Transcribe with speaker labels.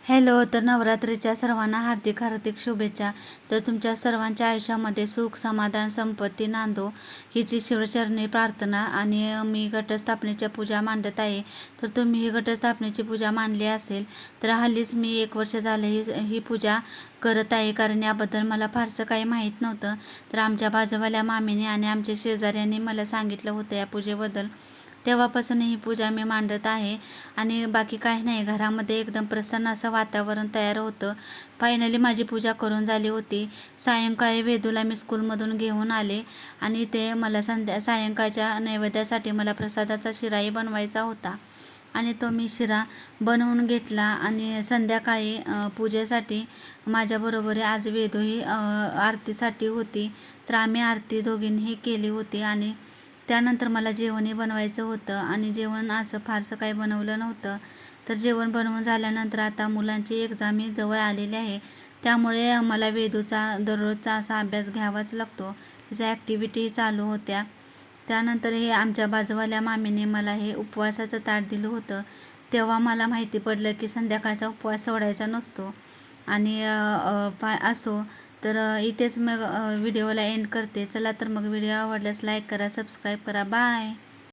Speaker 1: Hello. तर नवरात्रीच्या सर्वांना हार्दिक हार्दिक शुभेच्छा. तर तुमच्या सर्वांच्या आयुष्यामध्ये सुख, समाधान, संपत्ती नांदो हीची शिवचरणी प्रार्थना. आणि मी घटस्थापनेच्या पूजा मांडत आहे. तर तुम्ही ही घटस्थापनेची पूजा मांडली असेल तर हल्लीच मी 1 वर्ष झालं ही पूजा करत आहे, कारण याबद्दल मला फारसं काही माहीत नव्हतं. तर आमच्या बाजूवाल्या मामीने आणि आमच्या शेजाऱ्यांनी मला सांगितलं होतं या पूजेबद्दल. तेव्हापासून ही पूजा मी मांडत आहे. आणि बाकी काही नाही, घरामध्ये एकदम प्रसन्न असं वातावरण तयार होतं. फायनली माझी पूजा करून झाली होती. सायंकाळी वेदूला मी स्कूलमधून घेऊन आले आणि ते मला सायंकाळच्या नैवेद्यासाठी मला प्रसादाचा शिराही बनवायचा होता आणि तो मी शिरा बनवून घेतला. आणि संध्याकाळी पूजेसाठी माझ्याबरोबर आज वेदू ही आरतीसाठी होती. तर आम्ही आरती दोघींनी केली होती. आणि त्यानंतर मला जेवणही बनवायचं होतं आणि जेवण असं फारसं काही बनवलं नव्हतं. तर जेवण बनवून झाल्यानंतर आता मुलांची एक्झामही जवळ आलेली आहे, त्यामुळे मला वेदूचा दररोजचा असा अभ्यास घ्यावाच लागतो. त्याच्या ॲक्टिव्हिटी चालू होत्या. त्यानंतर हे आमच्या बाजूवाल्या मामीने मला हे उपवासाचं ताट दिलं होतं. तेव्हा मला माहिती पडलं की संध्याकाळचा उपवास सोडायचा नसतो. आणि असो. तर इथेच मग व्हिडिओला एंड करते. चला तर मग व्हिडिओ आवडल्यास लाईक करा, सबस्क्राईब करा. बाय.